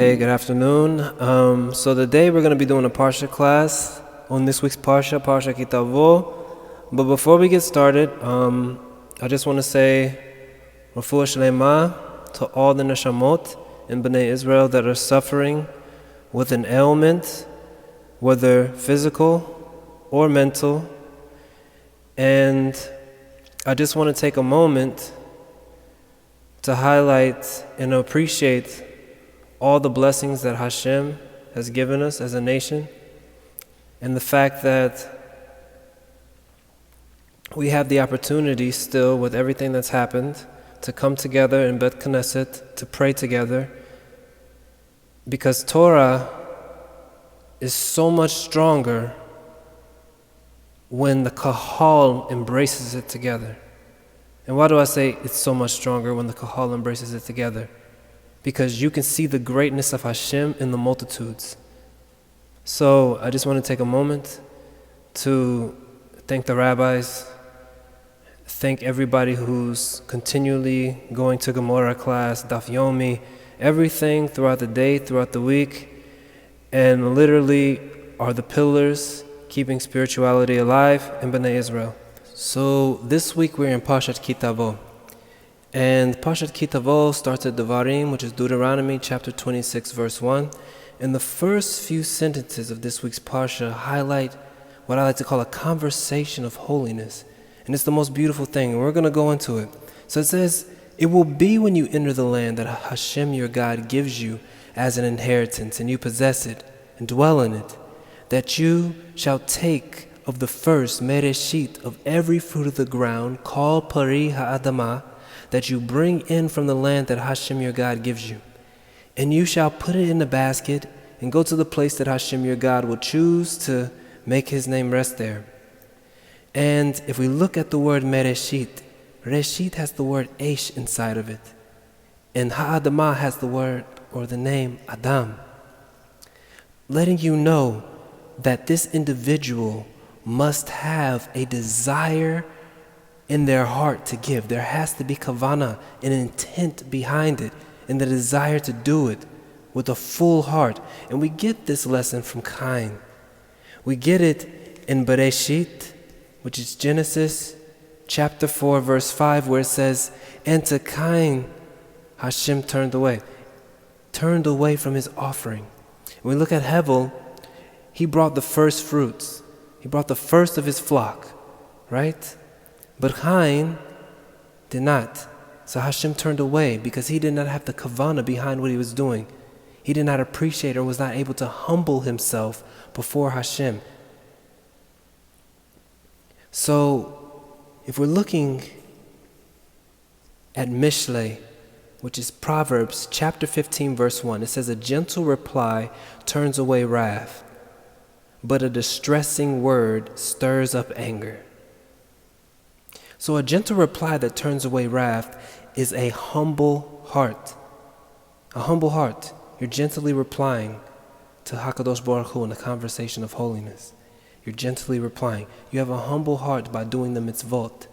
Hey, good afternoon. So today we're going to be doing a Parsha class on this week's Parsha Kitavo. But before we get started, I just want to say Refuah Shlema to all the Neshamot in Bnei Israel that are suffering with an ailment, whether physical or mental. And I just want to take a moment to highlight and appreciate all the blessings that Hashem has given us as a nation, and the fact that we have the opportunity still, with everything that's happened, to come together in Bet Knesset to pray together, because Torah is so much stronger when the Kahal embraces it together. And why do I say it's so much stronger when the Kahal embraces it together? Because you can see the greatness of Hashem in the multitudes. So I just want to take a moment to thank the rabbis, thank everybody who's continually going to Gemara class, Daf Yomi, everything throughout the day, throughout the week, and literally are the pillars keeping spirituality alive in Bnei Israel. So this week we're in Parshat Kitavo. And Parshat Kitavo starts at Devarim, which is Deuteronomy chapter 26, verse 1. And the first few sentences of this week's Parsha highlight what I like to call a conversation of holiness. And it's the most beautiful thing, and we're going to go into it. So it says, "It will be when you enter the land that Hashem your God gives you as an inheritance, and you possess it and dwell in it, that you shall take of the first mereshit of every fruit of the ground, called pari ha'adamah, that you bring in from the land that Hashem your God gives you. And you shall put it in a basket and go to the place that Hashem your God will choose to make his name rest there." And if we look at the word mereshit, reshit has the word eish inside of it. And ha'adamah has the word or the name Adam. Letting you know that this individual must have a desire in their heart to give. There has to be kavanah, an intent behind it, and the desire to do it with a full heart. And we get this lesson from Cain. We get it in Bereshit, which is Genesis chapter 4, verse 5, where it says, "And to Cain Hashem turned away from his offering." When we look at Hevel, he brought the first fruits. He brought the first of his flock, right? But Cain did not. So Hashem turned away because he did not have the kavanah behind what he was doing. He did not appreciate or was not able to humble himself before Hashem. So if we're looking at Mishlei, which is Proverbs chapter 15, verse 1, it says, "A gentle reply turns away wrath, but a distressing word stirs up anger." So a gentle reply that turns away wrath is a humble heart. A humble heart. You're gently replying to HaKadosh Baruch Hu in a conversation of holiness. You're gently replying. You have a humble heart by doing the mitzvot.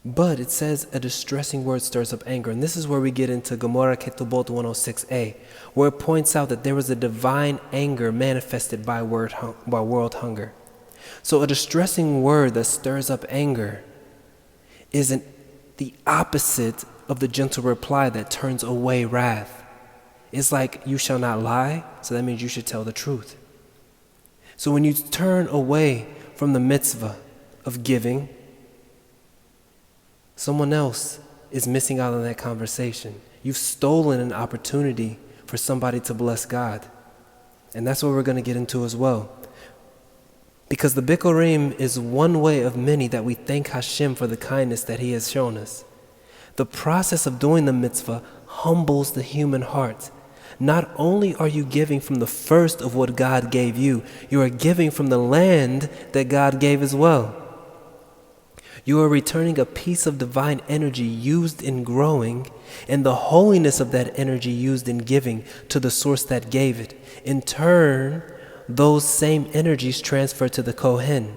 But it says a distressing word stirs up anger. And this is where we get into Gemara Ketubot 106a, where it points out that there was a divine anger manifested by world hunger. So a distressing word that stirs up anger isn't the opposite of the gentle reply that turns away wrath. It's like, you shall not lie, so that means you should tell the truth. So when you turn away from the mitzvah of giving, someone else is missing out on that conversation. You've stolen an opportunity for somebody to bless God. And that's what we're going to get into as well. Because the Bikurim is one way of many that we thank Hashem for the kindness that he has shown us. The process of doing the mitzvah humbles the human heart. Not only are you giving from the first of what God gave you, you are giving from the land that God gave as well. You are returning a piece of divine energy used in growing, and the holiness of that energy used in giving to the source that gave it. In turn, those same energies transfer to the Kohen,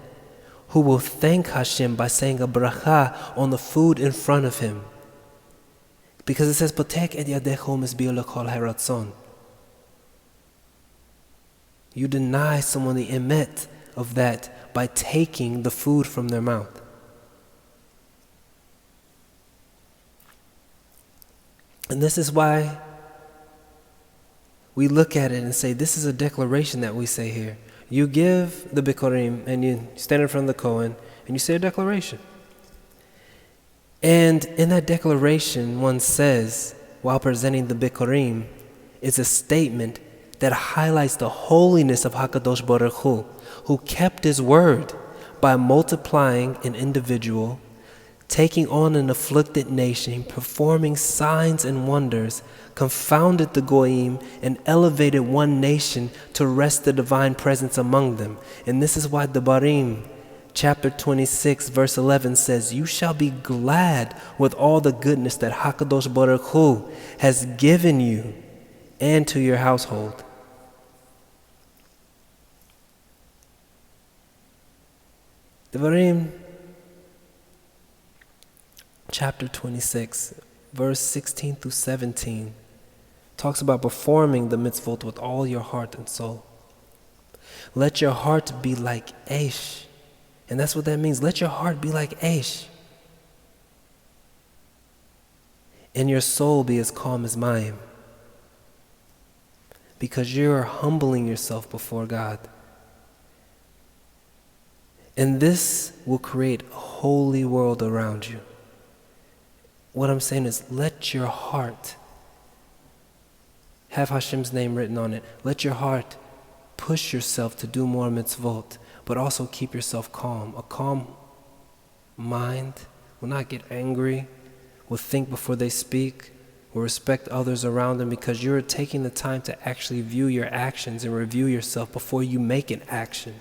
who will thank Hashem by saying a bracha on the food in front of him. Because it says, Potek et yadecho misbio lekol haratzon. You deny someone the emet of that by taking the food from their mouth. And this is why we look at it and say, this is a declaration that we say here. You give the Bikurim and you stand in front of the Kohen and you say a declaration. And in that declaration, one says, while presenting the Bikurim, it's a statement that highlights the holiness of HaKadosh Baruch Hu, who kept his word by multiplying an individual, taking on an afflicted nation, performing signs and wonders, confounded the Goyim, and elevated one nation to rest the divine presence among them. And this is why Devarim, chapter 26, verse 11 says, you shall be glad with all the goodness that HaKadosh Baruch Hu has given you and to your household. Devarim, chapter 26, verse 16 through 17, talks about performing the mitzvot with all your heart and soul. Let your heart be like Aish. And that's what that means. Let your heart be like Aish. And your soul be as calm as Mayim. Because you are humbling yourself before God. And this will create a holy world around you. What I'm saying is, let your heart have Hashem's name written on it. Let your heart push yourself to do more mitzvot, but also keep yourself calm. A calm mind will not get angry, will think before they speak, will respect others around them, because you're taking the time to actually view your actions and review yourself before you make an action.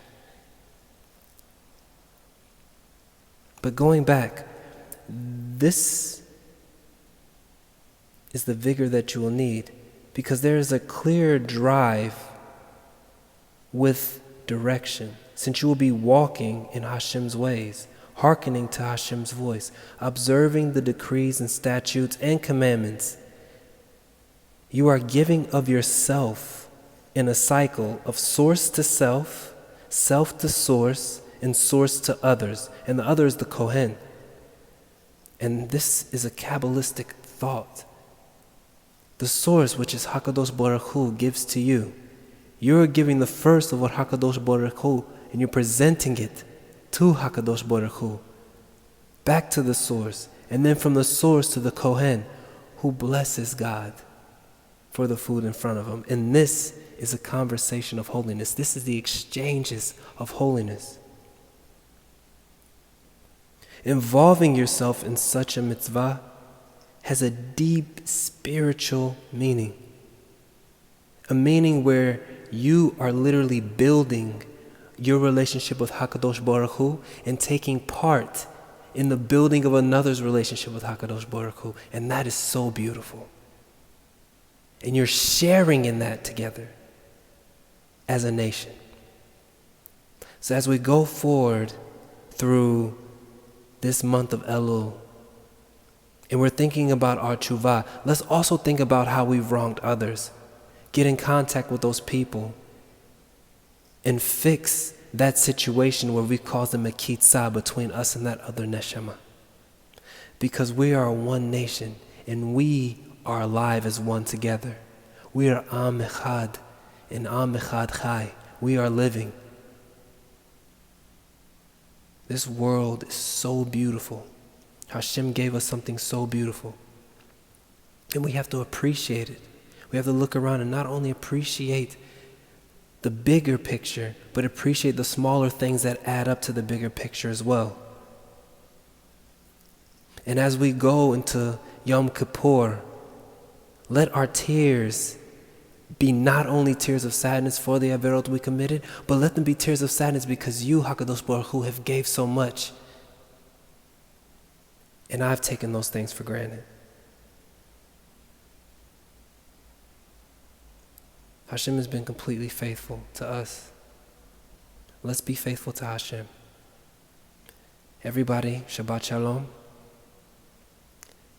But going back, this is the vigor that you will need, because there is a clear drive with direction, since you will be walking in Hashem's ways, hearkening to Hashem's voice, observing the decrees and statutes and commandments. You are giving of yourself in a cycle of source to self, self to source, and source to others, and the other is the Kohen. And this is a Kabbalistic thought. The source, which is HaKadosh Baruch Hu, gives to you. You're giving the first of what HaKadosh Baruch Hu, and you're presenting it to HaKadosh Baruch Hu, back to the source, and then from the source to the Kohen, who blesses God for the food in front of him. And this is a conversation of holiness. This is the exchanges of holiness. Involving yourself in such a mitzvah has a deep spiritual meaning. A meaning where you are literally building your relationship with HaKadosh Baruch Hu and taking part in the building of another's relationship with HaKadosh Baruch Hu. And that is so beautiful. And you're sharing in that together as a nation. So as we go forward through this month of Elul, and we're thinking about our tshuva, let's also think about how we've wronged others. Get in contact with those people and fix that situation where we caused a mekitzah between us and that other neshama. Because we are one nation and we are alive as one together. We are Am Echad and Am Echad Chai. We are living. This world is so beautiful. Hashem gave us something so beautiful. And we have to appreciate it. We have to look around and not only appreciate the bigger picture, but appreciate the smaller things that add up to the bigger picture as well. And as we go into Yom Kippur, let our tears be not only tears of sadness for the averot we committed, but let them be tears of sadness because you, HaKadosh Baruch Hu, have gave so much. And I've taken those things for granted. Hashem has been completely faithful to us. Let's be faithful to Hashem. Everybody, Shabbat Shalom.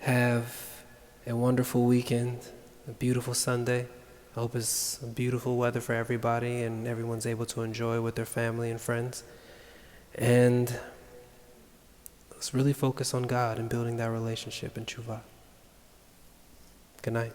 Have a wonderful weekend, a beautiful Sunday. I hope it's beautiful weather for everybody and everyone's able to enjoy with their family and friends. And let's really focus on God and building that relationship in tshuva. Good night.